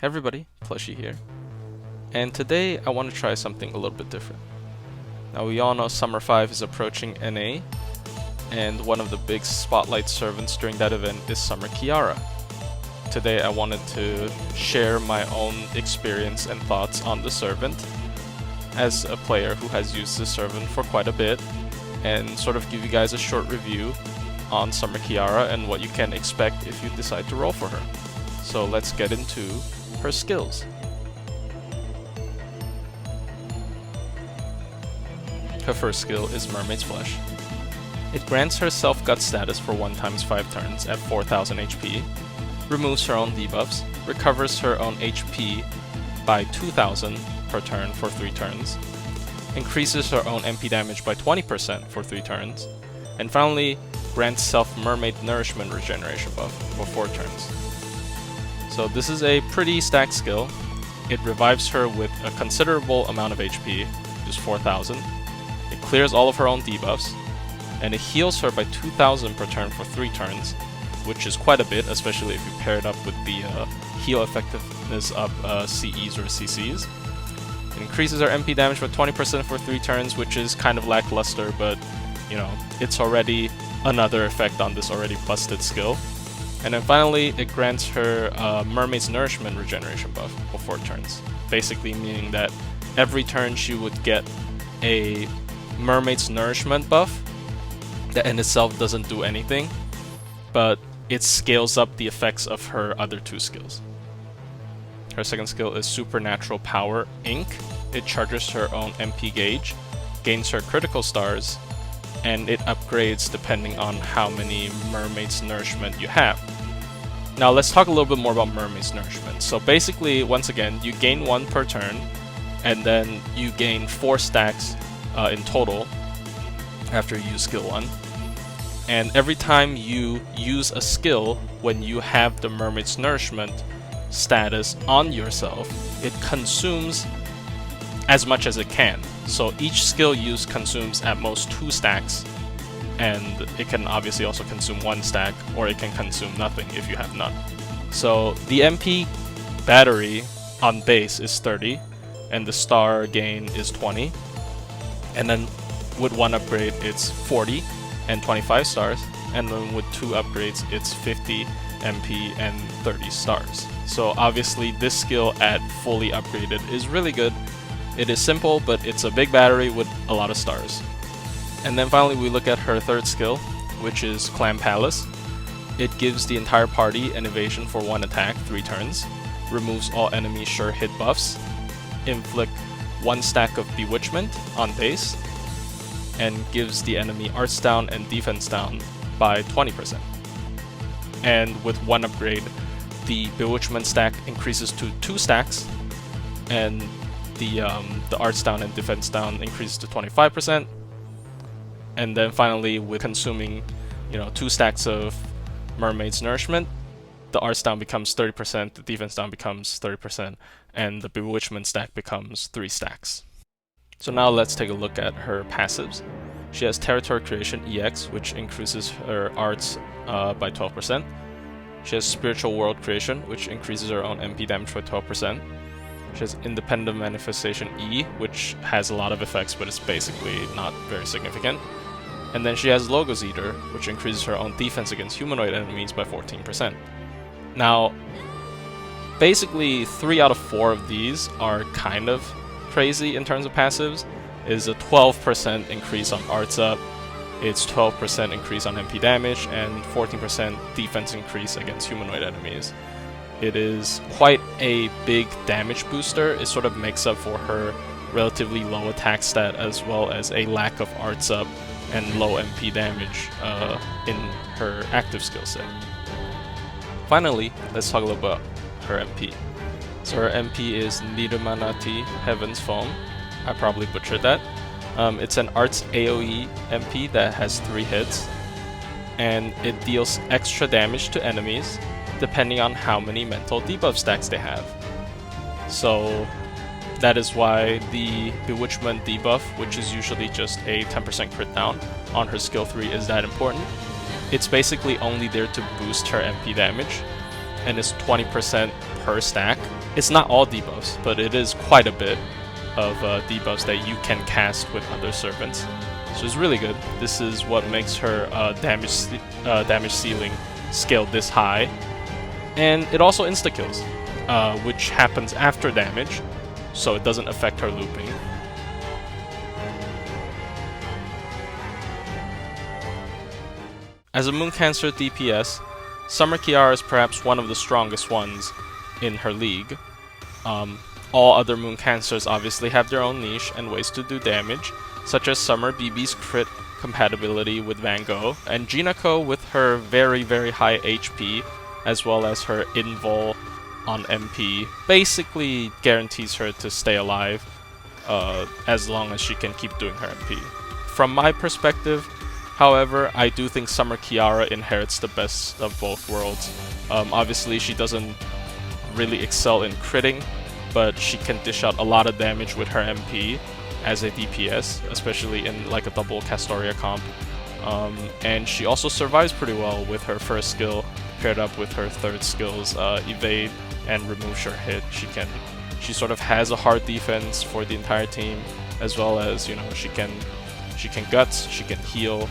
Everybody, Plushie here, and today I want to try something a little bit different. Now we all know Summer 5 is approaching NA, and one of the big spotlight servants during that event is Summer Kiara. Today I wanted to share my own experience and thoughts on the servant as a player who has used the servant for quite a bit, and sort of give you guys a short review on Summer Kiara and what you can expect if you decide to roll for her. So let's get into her skills. Her first skill is Mermaid's Flesh. It grants her Self-Gut status for 1 × 5 turns at 4000 HP, removes her own debuffs, recovers her own HP by 2000 per turn for 3 turns, increases her own MP damage by 20% for 3 turns, and finally grants Self-Mermaid Nourishment Regeneration buff for 4 turns. So this is a pretty stacked skill. It revives her with a considerable amount of HP, just 4000. It clears all of her own debuffs, and it heals her by 2000 per turn for 3 turns, which is quite a bit, especially if you pair it up with the heal effectiveness of CEs or CCs. It increases her MP damage by 20% for 3 turns, which is kind of lackluster, but you know, it's already another effect on this already busted skill. And then finally, it grants her Mermaid's Nourishment Regeneration buff for 4 turns. Basically meaning that every turn she would get a Mermaid's Nourishment buff that in itself doesn't do anything, but it scales up the effects of her other 2 skills. Her second skill is Supernatural Power Inc. It charges her own MP gauge, gains her critical stars, and it upgrades depending on how many Mermaid's Nourishment you have. Now let's talk a little bit more about Mermaid's Nourishment. So basically, once again, you gain 1 per turn, and then you gain 4 stacks in total after you use skill 1. And every time you use a skill when you have the Mermaid's Nourishment status on yourself, it consumes as much as it can. So each skill used consumes at most 2 stacks, and it can obviously also consume 1 stack, or it can consume nothing if you have none. So the MP battery on base is 30, and the star gain is 20, and then with 1 upgrade it's 40 and 25 stars, and then with 2 upgrades it's 50 MP and 30 stars. So obviously this skill at fully upgraded is really good. It is simple, but it's a big battery with a lot of stars. And then finally we look at her third skill, which is Clam Palace. It gives the entire party an evasion for 1 attack, 3 turns, removes all enemy sure hit buffs, inflict 1 stack of Bewitchment on base, and gives the enemy arts down and defense down by 20%. And with 1 upgrade, the Bewitchment stack increases to 2 stacks, and the arts down and defense down increases to 25%. And then finally, with consuming 2 stacks of Mermaid's Nourishment, the arts down becomes 30%, the defense down becomes 30%, and the Bewitchment stack becomes 3 stacks. So now let's take a look at her passives. She has Territory Creation EX, which increases her arts by 12%. She has Spiritual World Creation, which increases her own MP damage by 12%. She has Independent Manifestation E, which has a lot of effects, but it's basically not very significant. And then she has Logos Eater, which increases her own defense against humanoid enemies by 14%. Now, basically 3 out of 4 of these are kind of crazy in terms of passives. It is a 12% increase on arts up, it's 12% increase on MP damage, and 14% defense increase against humanoid enemies. It is quite a big damage booster. It sort of makes up for her relatively low attack stat, as well as a lack of arts up and low MP damage in her active skill set. Finally, let's talk a little about her MP. So her MP is Nidamanati Heaven's Foam. I probably butchered that. It's an arts AoE MP that has 3 hits, and it deals extra damage to enemies depending on how many mental debuff stacks they have. So that is why the Bewitchment debuff, which is usually just a 10% crit down on her skill 3, is that important. It's basically only there to boost her MP damage, and it's 20% per stack, It's not all debuffs, but it is quite a bit of debuffs that you can cast with other servants. So it's really good. This is what makes her damage ceiling scaled this high. And it also insta-kills, which happens after damage, so it doesn't affect her looping. As a Moon Cancer DPS, Summer Kiara is perhaps one of the strongest ones in her league. All other Moon Cancers obviously have their own niche and ways to do damage, such as Summer BB's crit compatibility with Van Gogh, and Jinako with her very high HP, as well as her invul on MP, basically guarantees her to stay alive as long as she can keep doing her MP. From my perspective, however, I do think Summer Kiara inherits the best of both worlds. Obviously, she doesn't really excel in critting, but she can dish out a lot of damage with her MP as a DPS, especially in like a double Castoria comp. And she also survives pretty well with her first skill paired up with her third skills, evade and removes her hit. She sort of has a hard defense for the entire team, as well as, you know, she can guts, she can heal.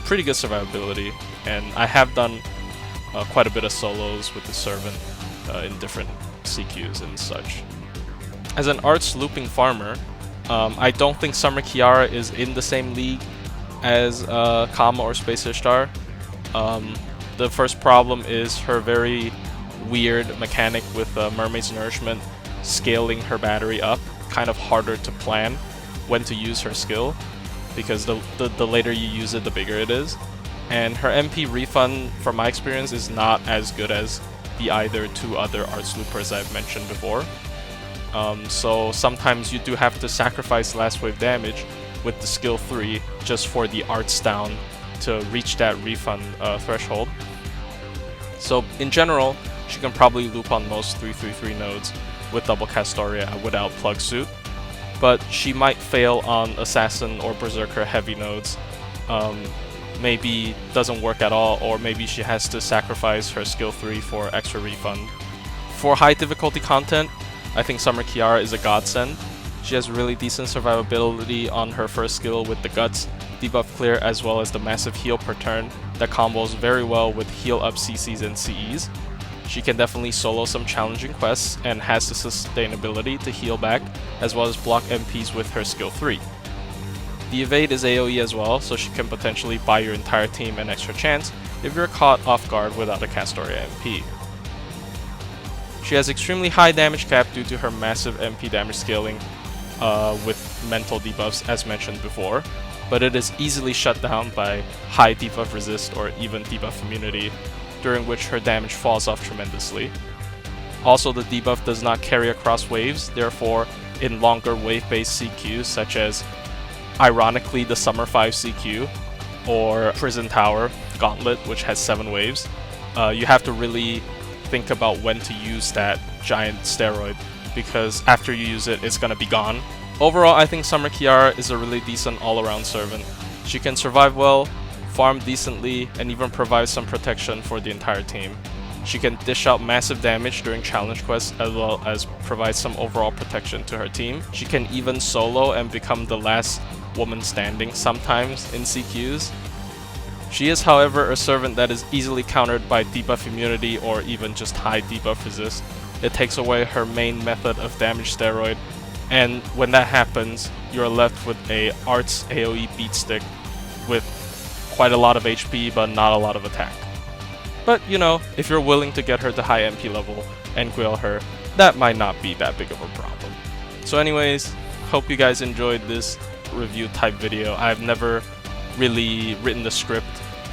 Pretty good survivability, and I have done quite a bit of solos with the servant in different CQs and such. As an arts looping farmer, I don't think Summer Kiara is in the same league as Kama or Space Ishtar. The first problem is her very weird mechanic with Mermaid's Nourishment scaling her battery up. Kind of harder to plan when to use her skill, because the later you use it, the bigger it is. And her MP refund, from my experience, is not as good as the either two other arts loopers I've mentioned before. So sometimes you do have to sacrifice last wave damage with the skill 3 just for the arts down to reach that refund threshold. So in general, she can probably loop on most 333 nodes with double Castoria without plug suit, but she might fail on Assassin or Berserker heavy nodes. Maybe doesn't work at all, or maybe she has to sacrifice her skill 3 for extra refund. For high difficulty content, I think Summer Kiara is a godsend. She has really decent survivability on her first skill with the Guts, debuff clear, as well as the massive heal per turn that combos very well with heal up CCs and CEs. She can definitely solo some challenging quests and has the sustainability to heal back, as well as block MPs with her skill 3. The evade is AoE as well, so she can potentially buy your entire team an extra chance if you're caught off guard without a Castoria MP. She has extremely high damage cap due to her massive MP damage scaling with mental debuffs as mentioned before, but it is easily shut down by high debuff resist or even debuff immunity, during which her damage falls off tremendously. Also, the debuff does not carry across waves, therefore in longer wave-based CQs such as, ironically, the Summer 5 CQ or Prison Tower Gauntlet, which has 7 waves, you have to really think about when to use that giant steroid, because after you use it, it's gonna be gone. Overall, I think Summer Kiara is a really decent all-around servant. She can survive well, farm decently, and even provide some protection for the entire team. She can dish out massive damage during challenge quests, as well as provide some overall protection to her team. She can even solo and become the last woman standing sometimes in CQs. She is, however, a servant that is easily countered by debuff immunity or even just high debuff resist. It takes away her main method of damage steroid, and when that happens, you're left with a arts AoE beat stick with quite a lot of HP but not a lot of attack. But you know, if you're willing to get her to high MP level and Gwail her, that might not be that big of a problem. So anyways, hope you guys enjoyed this review type video. I've never really written the script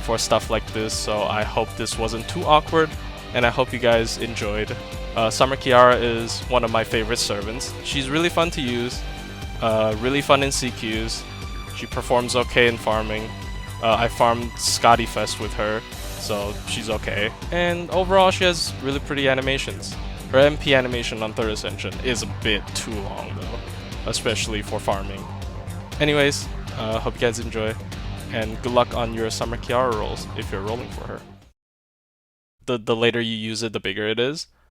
for stuff like this, so I hope this wasn't too awkward, and I hope you guys enjoyed. Summer Kiara is one of my favorite servants. She's really fun to use, really fun in CQs. She performs okay in farming. I farmed Scotty Fest with her, so she's okay. And overall, she has really pretty animations. Her MP animation on 3rd Ascension is a bit too long though, especially for farming. Anyways, hope you guys enjoy, and good luck on your Summer Kiara rolls if you're rolling for her. The later you use it, the bigger it is.